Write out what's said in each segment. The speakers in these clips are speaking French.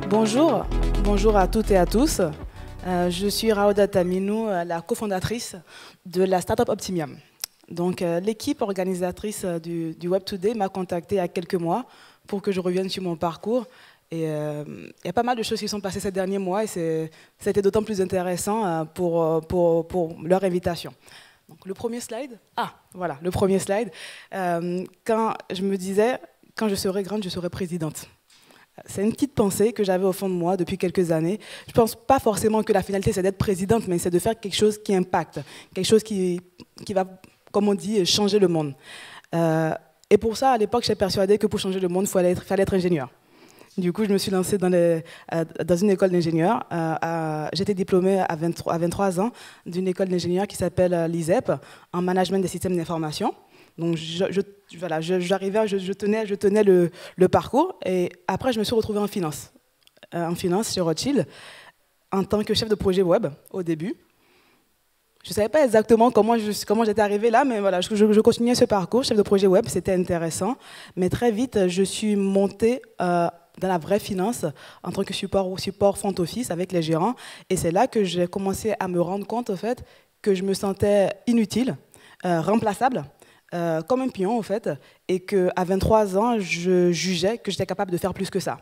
Bonjour, bonjour à toutes et à tous. Je suis Raouda Taminou, la cofondatrice de la startup Optimium. Donc, l'équipe organisatrice du Web Today m'a contactée il y a quelques mois pour que je revienne sur mon parcours. Et il y a pas mal de choses qui sont passées ces derniers mois et c'était d'autant plus intéressant pour leur invitation. Donc, le premier slide. Ah, voilà, le premier slide. Quand je me disais, quand je serai grande, je serai présidente. C'est une petite pensée que j'avais au fond de moi depuis quelques années. Je ne pense pas forcément que la finalité, c'est d'être présidente, mais c'est de faire quelque chose qui impacte, quelque chose qui va, comme on dit, changer le monde. Et pour ça, à l'époque, j'étais persuadée que pour changer le monde, il fallait être ingénieur. Du coup, je me suis lancée dans une école d'ingénieur. J'étais diplômée à 23 ans d'une école d'ingénieur qui s'appelle l'ISEP, en management des systèmes d'information. Donc, j'arrivais, je tenais le parcours. Et après, je me suis retrouvée en finance chez Rothschild, en tant que chef de projet web au début. Je ne savais pas exactement comment j'étais arrivée là, mais voilà, je continuais ce parcours, chef de projet web, c'était intéressant. Mais très vite, je suis montée dans la vraie finance en tant que support front office avec les gérants. Et c'est là que j'ai commencé à me rendre compte, en fait, que je me sentais inutile, remplaçable. Comme un pion, en fait, et qu'à 23 ans, je jugeais que j'étais capable de faire plus que ça.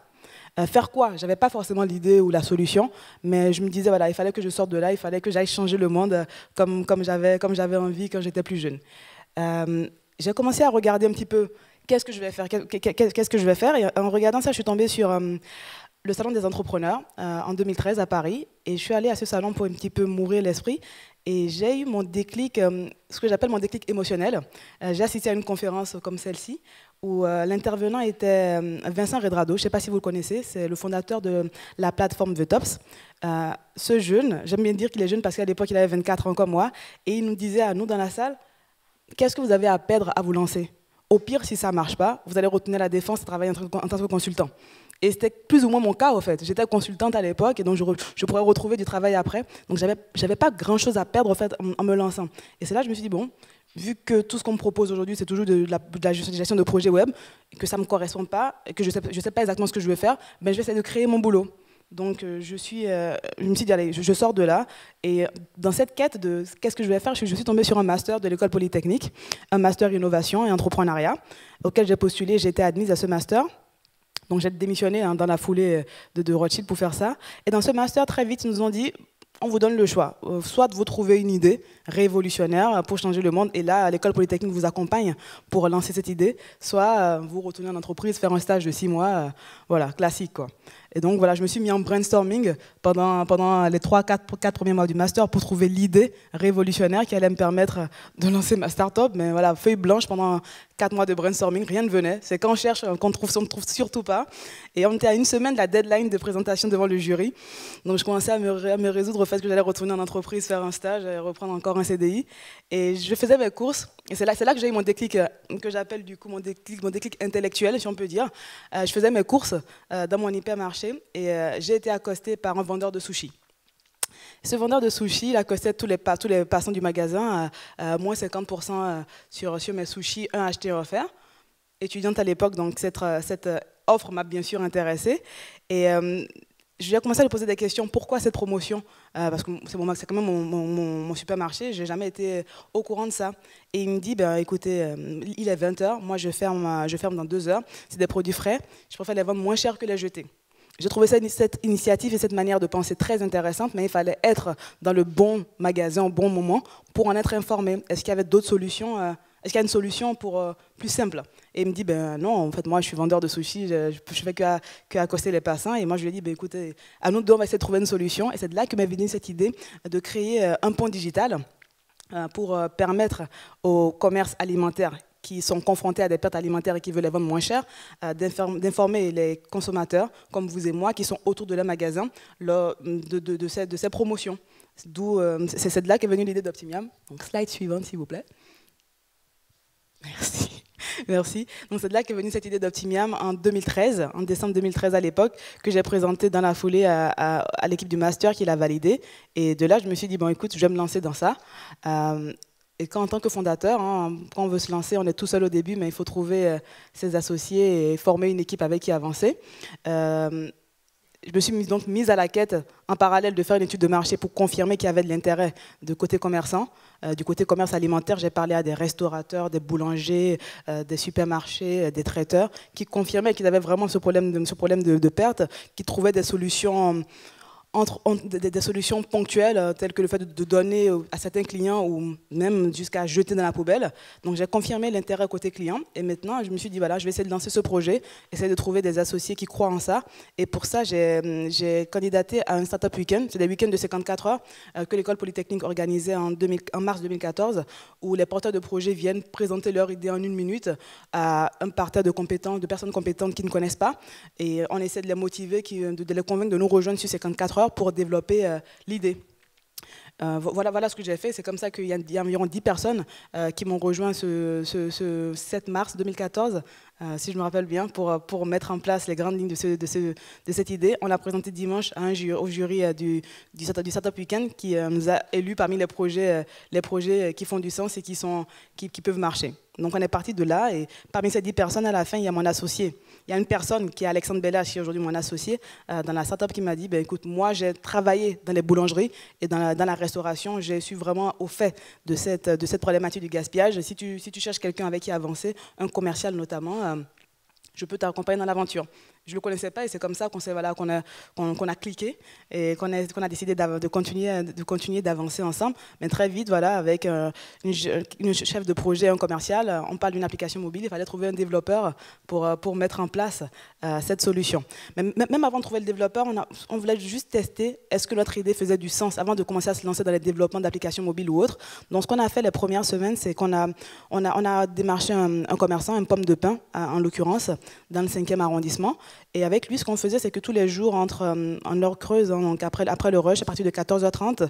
Faire quoi? Je n'avais pas forcément l'idée ou la solution, mais je me disais, voilà, il fallait que je sorte de là, il fallait que j'aille changer le monde comme j'avais envie quand j'étais plus jeune. J'ai commencé à regarder un petit peu qu'est-ce que je vais faire, qu'est-ce que je vais faire, et en regardant ça, je suis tombée sur le salon des entrepreneurs en 2013 à Paris, et je suis allée à ce salon pour un petit peu m'ouvrir l'esprit. Et j'ai eu mon déclic, ce que j'appelle mon déclic émotionnel. J'ai assisté à une conférence comme celle-ci, où l'intervenant était Vincent Redrado, je ne sais pas si vous le connaissez, c'est le fondateur de la plateforme The Tops. Ce jeune, j'aime bien dire qu'il est jeune parce qu'à l'époque il avait 24 ans comme moi, et il nous disait à nous dans la salle, qu'est-ce que vous avez à perdre à vous lancer? Au pire, si ça ne marche pas, vous allez retourner la défense et travailler en tant que consultant. Et c'était plus ou moins mon cas, en fait. J'étais consultante à l'époque, et donc je pourrais retrouver du travail après. Donc, je n'avais pas grand-chose à perdre, en fait, en me lançant. Et c'est là que je me suis dit, bon, vu que tout ce qu'on me propose aujourd'hui, c'est toujours de la gestion de projets web, et que ça ne me correspond pas, et que je ne sais pas exactement ce que je veux faire, ben, je vais essayer de créer mon boulot. Donc, je me suis dit, allez, je sors de là. Et dans cette quête de qu'est-ce que je vais faire, je suis tombée sur un master de l'école polytechnique, un master innovation et entrepreneuriat, auquel j'ai postulé, j'ai été admise à ce master. Donc j'ai démissionné dans la foulée de Rothschild pour faire ça. Et dans ce master, très vite, ils nous ont dit, on vous donne le choix. Soit vous trouvez une idée révolutionnaire pour changer le monde, et là, l'école polytechnique vous accompagne pour lancer cette idée, soit vous retournez en entreprise, faire un stage de 6 mois, voilà, classique, quoi. Et donc voilà, je me suis mis en brainstorming pendant les 4 premiers mois du master pour trouver l'idée révolutionnaire qui allait me permettre de lancer ma start-up. Mais voilà, feuille blanche pendant 4 mois de brainstorming, rien ne venait. C'est quand on cherche qu'on ne trouve surtout pas. Et on était à une semaine de la deadline de présentation devant le jury. Donc je commençais à me résoudre au fait que j'allais retourner en entreprise, faire un stage et reprendre encore un CDI. Et je faisais mes courses. Et c'est là que j'ai eu mon déclic, que j'appelle du coup mon déclic intellectuel, si on peut dire. Je faisais mes courses dans mon hypermarché et j'ai été accostée par un vendeur de sushis. Ce vendeur de sushis, il accostait tous les passants du magasin, moins 50% sur mes sushis, un acheté, un offert. Étudiante à l'époque, donc cette offre m'a bien sûr intéressée. Et je lui ai commencé à lui poser des questions. Pourquoi cette promotion? Parce que c'est quand même mon supermarché, je n'ai jamais été au courant de ça. Et il me dit, ben, écoutez, il est 20 h, moi je ferme dans 2 heures, c'est des produits frais, je préfère les vendre moins cher que les jeter. J'ai trouvé cette initiative et cette manière de penser très intéressante, mais il fallait être dans le bon magasin au bon moment pour en être informé. Est-ce qu'il y avait d'autres solutions? Est-ce qu'il y a une solution plus simple? Et il me dit, ben non, en fait, moi, je suis vendeur de sushis, je fais qu'accoster les passants. Et moi, je lui ai dit, ben, écoutez, à nous deux, on va essayer de trouver une solution. Et c'est de là que m'est venue cette idée de créer un pont digital pour permettre aux commerces alimentaires qui sont confrontés à des pertes alimentaires et qui veulent les vendre moins cher, d'informer les consommateurs, comme vous et moi, qui sont autour de leur magasin, de ces promotions. C'est de là qu'est venue l'idée d'Optimium. Donc, slide suivante, s'il vous plaît. Merci. Merci. Donc c'est de là qu'est venue cette idée d'Optimium en 2013, en décembre 2013 à l'époque, que j'ai présentée dans la foulée à l'équipe du master qui l'a validée. Et de là, je me suis dit, bon écoute, je vais me lancer dans ça. Et quand, en tant que fondateur, hein, quand on veut se lancer, on est tout seul au début, mais il faut trouver ses associés et former une équipe avec qui avancer. Je me suis donc mise à la quête en parallèle de faire une étude de marché pour confirmer qu'il y avait de l'intérêt de côté commerçant. Du côté commerce alimentaire, j'ai parlé à des restaurateurs, des boulangers, des supermarchés, des traiteurs, qui confirmaient qu'ils avaient vraiment ce problème de perte, qui trouvaient des solutions des solutions ponctuelles telles que le fait de donner à certains clients ou même jusqu'à jeter dans la poubelle. Donc j'ai confirmé l'intérêt côté client et maintenant je me suis dit voilà, je vais essayer de lancer ce projet, essayer de trouver des associés qui croient en ça et pour ça j'ai candidaté à un Startup Weekend, c'est des week-ends de 54 heures que l'école polytechnique organisait en mars 2014 où les porteurs de projets viennent présenter leur idée en 1 minute à un parterre de personnes compétentes qui ne connaissent pas et on essaie de les motiver, de les convaincre de nous rejoindre sur 54 heures pour développer l'idée. Voilà ce que j'ai fait. C'est comme ça qu'il y a environ 10 personnes qui m'ont rejoint ce 7 mars 2014, si je me rappelle bien, pour mettre en place les grandes lignes de cette idée. On l'a présenté dimanche au jury du Startup Weekend qui nous a élus parmi les projets qui font du sens et qui peuvent marcher. Donc on est parti de là et parmi ces 10 personnes, à la fin, il y a mon associé. Il y a une personne qui est Alexandre Bella, qui est aujourd'hui mon associé dans la startup, qui m'a dit écoute, moi j'ai travaillé dans les boulangeries et dans la restauration, je suis vraiment au fait de cette problématique du gaspillage. Si tu cherches quelqu'un avec qui avancer, un commercial notamment, je peux t'accompagner dans l'aventure. Je ne le connaissais pas et c'est comme ça qu'on a cliqué et qu'on a décidé de continuer d'avancer ensemble. Mais très vite, voilà, avec une chef de projet, un commercial, on parle d'une application mobile, il fallait trouver un développeur pour mettre en place cette solution. Même avant de trouver le développeur, on voulait juste tester est-ce que notre idée faisait du sens avant de commencer à se lancer dans les développements d'applications mobiles ou autres. Donc ce qu'on a fait les premières semaines, c'est qu'on a démarché un commerçant, un pomme de pain en l'occurrence, dans le 5e arrondissement. Et avec lui, ce qu'on faisait, c'est que tous les jours, en heure creuse, hein, donc après le rush, à partir de 14h30,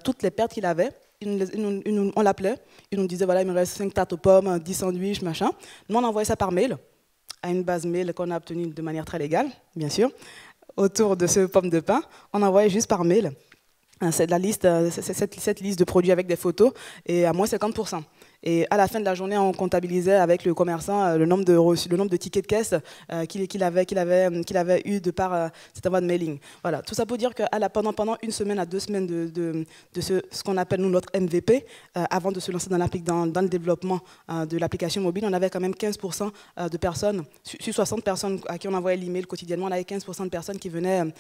toutes les pertes qu'il avait, on l'appelait, il nous disait, voilà, il me reste 5 tartes aux pommes, 10 sandwichs, machin. Nous, on envoyait ça par mail, à une base mail qu'on a obtenue de manière très légale, bien sûr, autour de ce pomme de pain. On envoyait juste par mail cette liste de produits avec des photos, et à moins 50%. Et à la fin de la journée, on comptabilisait avec le commerçant le nombre de tickets de caisse qu'il avait eu de par cette envoi de mailing. Voilà, tout ça pour dire que pendant 1 semaine à 2 semaines de ce qu'on appelle nous notre MVP, avant de se lancer dans le développement de l'application mobile, on avait quand même 15% de personnes, sur 60 personnes à qui on envoyait l'email quotidiennement, on avait 15% de personnes qui venaient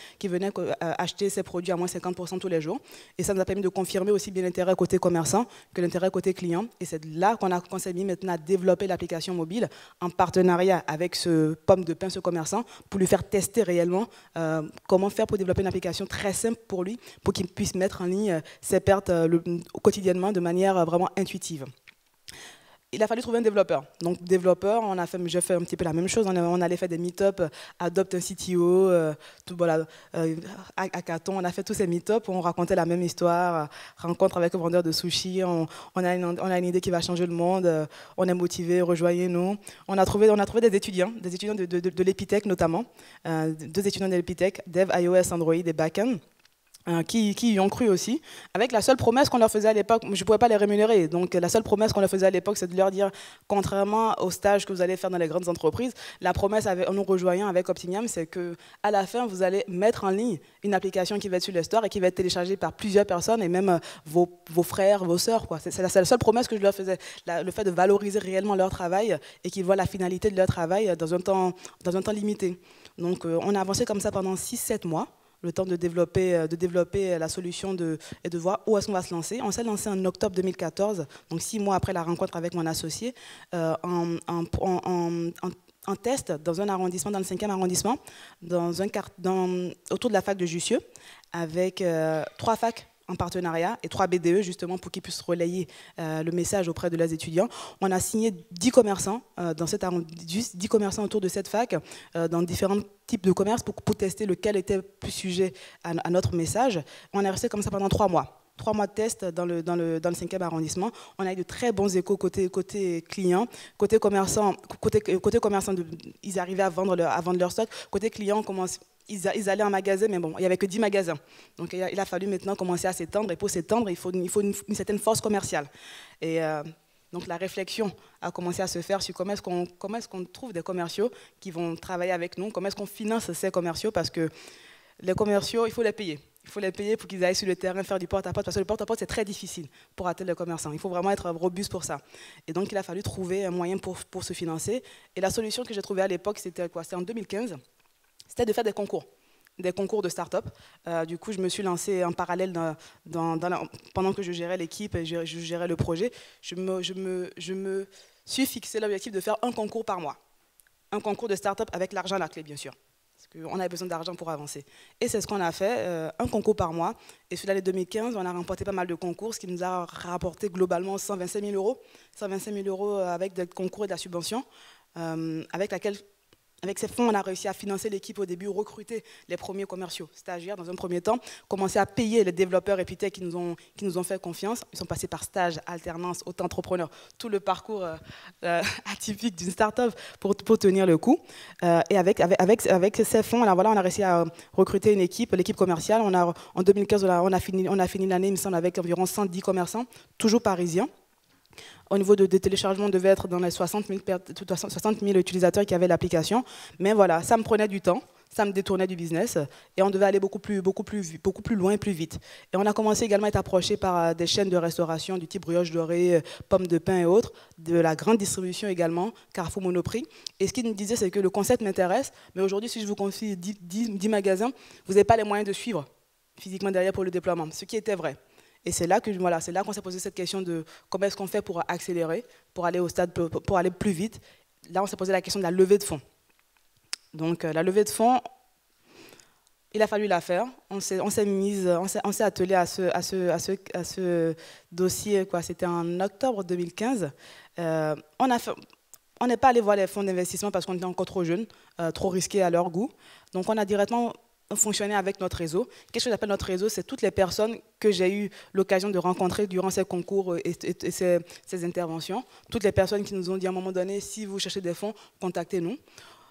acheter ces produits à moins 50% tous les jours. Et ça nous a permis de confirmer aussi bien l'intérêt côté commerçant que l'intérêt côté client. Et c'est là qu'on s'est mis maintenant à développer l'application mobile en partenariat avec ce pomme de pain, ce commerçant, pour lui faire tester réellement comment faire pour développer une application très simple pour lui, pour qu'il puisse mettre en ligne ses pertes quotidiennement de manière vraiment intuitive. Il a fallu trouver un développeur. Donc, développeur, j'ai fait un petit peu la même chose. On allait faire des meet-up, adopte un CTO, hackathon. On a fait tous ces meet-up où on racontait la même histoire, rencontre avec un vendeur de sushi. On a une idée qui va changer le monde. On est motivé, rejoignez-nous. On a trouvé des étudiants de l'Epitech notamment, 2 étudiants de l'Epitech, Dev, iOS, Android et Backend. Qui y ont cru aussi, avec la seule promesse qu'on leur faisait à l'époque, je ne pouvais pas les rémunérer, donc la seule promesse qu'on leur faisait à l'époque, c'est de leur dire, contrairement aux stages que vous allez faire dans les grandes entreprises, la promesse en nous rejoignant avec Optimiam, c'est qu'à la fin, vous allez mettre en ligne une application qui va être sur les stores et qui va être téléchargée par plusieurs personnes, et même vos frères, vos sœurs. C'est la seule promesse que je leur faisais, le fait de valoriser réellement leur travail et qu'ils voient la finalité de leur travail dans un temps limité. Donc on a avancé comme ça pendant 6-7 mois. Le temps de développer la solution et de voir où est-ce qu'on va se lancer. On s'est lancé en octobre 2014, donc 6 mois après la rencontre avec mon associé, en test dans un arrondissement, dans le 5e arrondissement, autour de la fac de Jussieu, avec 3 facs en partenariat et 3 BDE justement pour qu'ils puissent relayer le message auprès de leurs étudiants. On a signé 10 commerçants, 10 commerçants autour de cette fac, dans différents types de commerces pour tester lequel était plus sujet à notre message. On est resté comme ça pendant 3 mois. 3 mois de test dans le 5e arrondissement. On a eu de très bons échos côté client, côté commerçant, ils arrivaient à vendre leur stock. Côté client, ils allaient en magasin, mais bon, il n'y avait que 10 magasins. Donc il a fallu maintenant commencer à s'étendre. Et pour s'étendre, il faut une certaine force commerciale. Et donc la réflexion a commencé à se faire sur comment est-ce qu'on trouve des commerciaux qui vont travailler avec nous, comment est-ce qu'on finance ces commerciaux, parce que Les commerciaux, il faut les payer. Il faut les payer pour qu'ils aillent sur le terrain faire du porte-à-porte, parce que le porte-à-porte, c'est très difficile pour atteindre les commerçants. Il faut vraiment être robuste pour ça. Et donc, il a fallu trouver un moyen pour se financer. Et la solution que j'ai trouvée à l'époque, c'était quoi? C'était en 2015. C'était de faire des concours de start-up. Du coup, je me suis lancée en parallèle pendant que je gérais l'équipe et je gérais le projet. Je me suis fixé l'objectif de faire un concours par mois. Un concours de start-up avec l'argent à la clé, bien sûr. Parce qu'on avait besoin d'argent pour avancer. Et c'est ce qu'on a fait, un concours par mois. Et sur l'année 2015, on a remporté pas mal de concours, ce qui nous a rapporté globalement 125 000 euros. 125 000 euros avec des concours et de la subvention, avec ces fonds, on a réussi à financer l'équipe au début, recruter les premiers commerciaux, stagiaires dans un premier temps, commencer à payer les développeurs et Epitech qui nous ont fait confiance. Ils sont passés par stage, alternance, auto-entrepreneur, tout le parcours atypique d'une start-up pour tenir le coup. Et avec ces fonds, là, voilà, on a réussi à recruter une équipe, l'équipe commerciale. En 2015, on a fini l'année, il me semble, avec environ 110 commerçants, toujours parisiens. Au niveau de téléchargement, on devait être dans les 60 000 utilisateurs qui avaient l'application. Mais voilà, ça me prenait du temps, ça me détournait du business et on devait aller beaucoup plus loin et plus vite. Et on a commencé également à être approché par des chaînes de restauration du type Brioche Dorée, Pommes de Pain et autres, de la grande distribution également, Carrefour Monoprix. Et ce qu'ils nous disaient, c'est que le concept m'intéresse, mais aujourd'hui, si je vous confie 10 magasins, vous n'avez pas les moyens de suivre physiquement derrière pour le déploiement, ce qui était vrai. Et c'est là qu'on s'est posé cette question de comment est-ce qu'on fait pour accélérer, pour aller au stade, pour aller plus vite. Là, on s'est posé la question de la levée de fonds. Donc, la levée de fonds, il a fallu la faire. On s'est attelé à ce dossier. C'était en octobre 2015. On n'est pas allé voir les fonds d'investissement parce qu'on était encore trop jeunes, trop risqués à leur goût. Donc, on a directement fonctionner avec notre réseau. Qu'est-ce que j'appelle notre réseau? C'est toutes les personnes que j'ai eu l'occasion de rencontrer durant ces concours et ces interventions. Toutes les personnes qui nous ont dit à un moment donné, si vous cherchez des fonds, contactez-nous.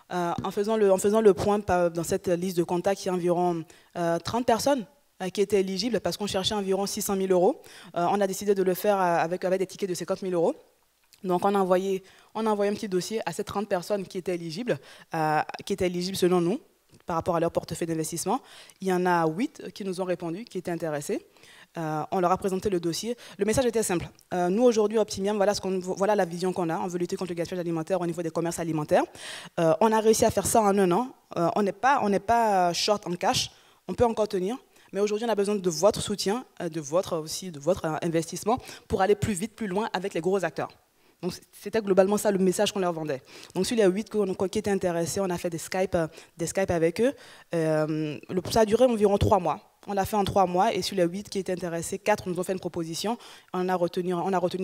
En faisant le point dans cette liste de contacts, il y a environ 30 personnes qui étaient éligibles parce qu'on cherchait environ 600 000 euros. On a décidé de le faire avec des tickets de 50 000 euros. Donc, on a envoyé un petit dossier à ces 30 personnes qui étaient éligibles selon nous, par rapport à leur portefeuille d'investissement. Il y en a 8 qui nous ont répondu, qui étaient intéressés. On leur a présenté le dossier. Le message était simple. Nous, aujourd'hui, Optimiam, voilà la vision qu'on a. On veut lutter contre le gaspillage alimentaire au niveau des commerces alimentaires. On a réussi à faire ça en un an. On n'est pas short en cash. On peut encore tenir. Mais aujourd'hui, on a besoin de votre soutien, de votre investissement pour aller plus vite, plus loin avec les gros acteurs. Donc, c'était globalement ça le message qu'on leur vendait. Donc, sur les 8 qui étaient intéressés, on a fait des Skype avec eux. Ça a duré environ 3 mois. On l'a fait en 3 mois et sur les 8 qui étaient intéressés, 4 nous ont fait une proposition. On a retenu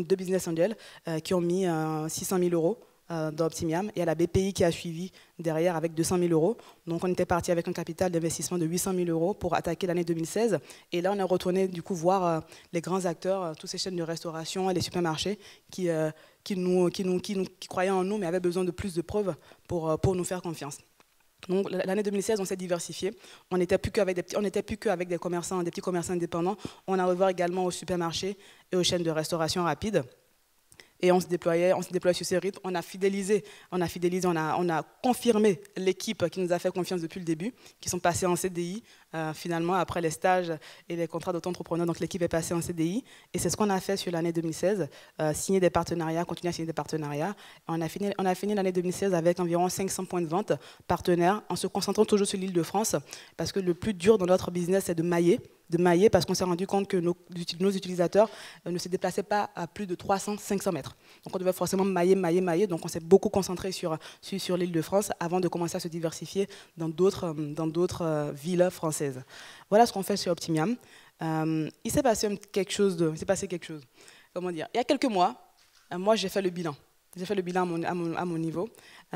2 business angels qui ont mis 600 000 euros dans Optimiam. Et il y a la BPI qui a suivi derrière avec 200 000 euros. Donc, on était parti avec un capital d'investissement de 800 000 euros pour attaquer l'année 2016. Et là, on est retourné du coup voir les grands acteurs, toutes ces chaînes de restauration et les supermarchés qui croyaient en nous, mais avaient besoin de plus de preuves pour nous faire confiance. Donc, l'année 2016, on s'est diversifié. On n'était plus qu'avec des petits commerçants indépendants. On a ouvert également aux supermarchés et aux chaînes de restauration rapide. Et on se déployait sur ces rythmes. On a fidélisé, on a confirmé l'équipe qui nous a fait confiance depuis le début, qui sont passés en CDI, finalement, après les stages et les contrats d'auto-entrepreneur. Donc, l'équipe est passée en CDI. Et c'est ce qu'on a fait sur l'année 2016, signer des partenariats, continuer à signer des partenariats. On a fini l'année 2016 avec environ 500 points de vente partenaires, en se concentrant toujours sur l'Île-de-France, parce que le plus dur dans notre business, c'est de mailler parce qu'on s'est rendu compte que nos utilisateurs ne se déplaçaient pas à plus de 300-500 mètres. Donc on devait forcément mailler. Donc on s'est beaucoup concentré sur l'Île-de-France avant de commencer à se diversifier dans d'autres villes françaises. Voilà ce qu'on fait chez Optimiam. Il s'est passé quelque chose. Comment dire? Il y a quelques mois, moi j'ai fait le bilan. J'ai fait le bilan à mon niveau.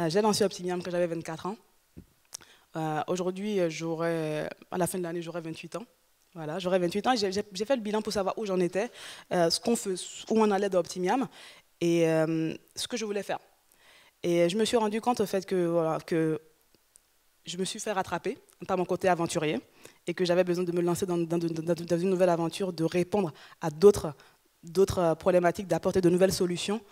J'ai lancé Optimiam quand j'avais 24 ans. Aujourd'hui, à la fin de l'année, j'aurai 28 ans. Voilà, j'aurais 28 ans, j'ai fait le bilan pour savoir où j'en étais, où on allait dans Optimiam et ce que je voulais faire. Et je me suis rendu compte au fait que je me suis fait rattraper par mon côté aventurier et que j'avais besoin de me lancer dans une nouvelle aventure, de répondre à d'autres problématiques, d'apporter de nouvelles solutions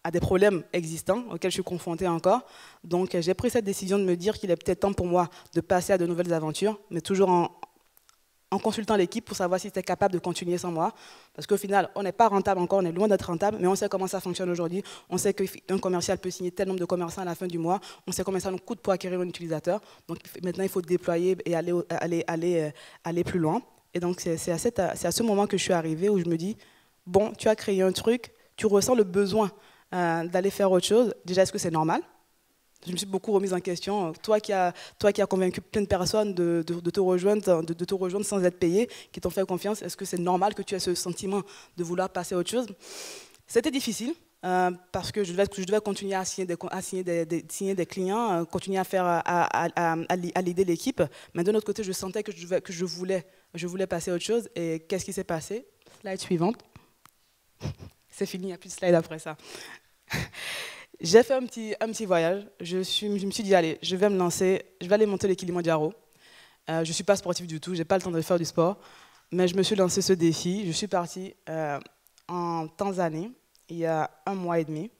des problèmes existants auxquels je suis confrontée encore. Donc j'ai pris cette décision de me dire qu'il est peut-être temps pour moi de passer à de nouvelles aventures, mais toujours en consultant l'équipe pour savoir si c'était capable de continuer sans moi. Parce qu'au final, on n'est pas rentable encore, on est loin d'être rentable, mais on sait comment ça fonctionne aujourd'hui. On sait qu'un commercial peut signer tel nombre de commerçants à la fin du mois. On sait combien ça nous coûte pour acquérir un utilisateur. Donc maintenant, il faut déployer et aller plus loin. Et donc c'est à ce moment que je suis arrivée où je me dis, bon, tu as créé un truc, tu ressens le besoin d'aller faire autre chose. Déjà, est-ce que c'est normal? Je me suis beaucoup remise en question. Toi qui as convaincu plein de personnes de te rejoindre sans être payé, qui t'ont fait confiance, est-ce que c'est normal que tu aies ce sentiment de vouloir passer à autre chose? C'était difficile parce que je devais continuer à signer des clients, continuer à faire à l'aider l'équipe. Mais de l'autre côté, je sentais que je voulais passer à autre chose. Et qu'est-ce qui s'est passé? Slide suivante. C'est fini, il n'y a plus de slide après ça. J'ai fait un petit voyage. Je me suis dit, allez, je vais me lancer, je vais aller monter le Kilimandjaro. Je ne suis pas sportif du tout, je n'ai pas le temps de faire du sport. Mais je me suis lancé ce défi. Je suis partie en Tanzanie il y a 1 mois et demi.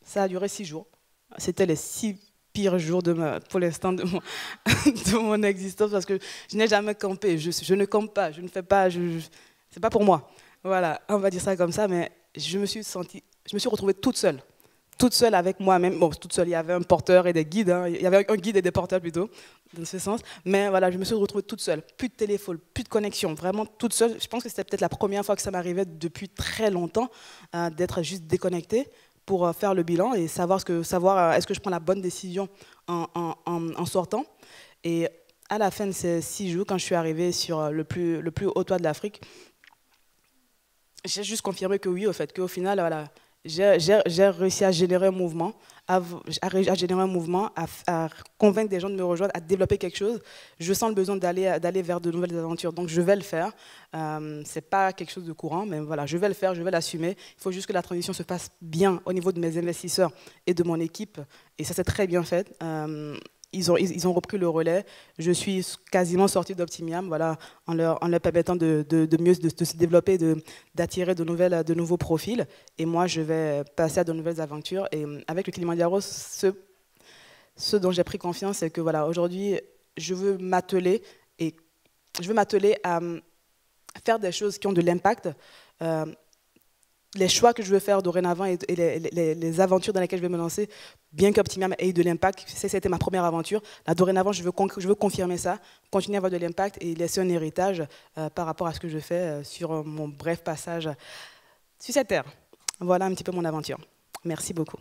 Ça a duré 6 jours. C'était les 6 pires jours pour l'instant de mon existence parce que je n'ai jamais campé. Je ne campe pas, je ne fais pas, c'est pas pour moi. Voilà, on va dire ça comme ça, mais je me suis retrouvée toute seule avec moi-même. Bon, toute seule, il y avait un porteur et des guides, hein. Il y avait un guide et des porteurs plutôt, dans ce sens. Mais voilà, je me suis retrouvée toute seule, plus de téléphone, plus de connexion, vraiment toute seule. Je pense que c'était peut-être la première fois que ça m'arrivait depuis très longtemps, d'être juste déconnectée pour faire le bilan et savoir est-ce que je prends la bonne décision en sortant. Et à la fin de ces 6 jours, quand je suis arrivée sur le plus haut toit de l'Afrique, j'ai juste confirmé que oui, au fait, qu'au final, voilà, j'ai réussi à générer un mouvement, à convaincre des gens de me rejoindre, à développer quelque chose. Je sens le besoin d'aller vers de nouvelles aventures, donc je vais le faire. C'est pas quelque chose de courant, mais voilà, je vais le faire, je vais l'assumer. Il faut juste que la transition se passe bien au niveau de mes investisseurs et de mon équipe, et ça s'est très bien fait. Ils ont repris le relais. Je suis quasiment sortie d'Optimiam, voilà, en leur permettant de se développer, d'attirer de nouveaux profils. Et moi, je vais passer à de nouvelles aventures. Et avec le Kilimandjaro, ce dont j'ai pris confiance, c'est que voilà, aujourd'hui, je veux m'atteler à faire des choses qui ont de l'impact. Les choix que je veux faire dorénavant et les aventures dans lesquelles je vais me lancer, bien qu'Optimiam ait de l'impact, c'était ma première aventure. Là, dorénavant, je veux confirmer ça, continuer à avoir de l'impact et laisser un héritage par rapport à ce que je fais sur mon bref passage sur cette terre. Voilà un petit peu mon aventure. Merci beaucoup.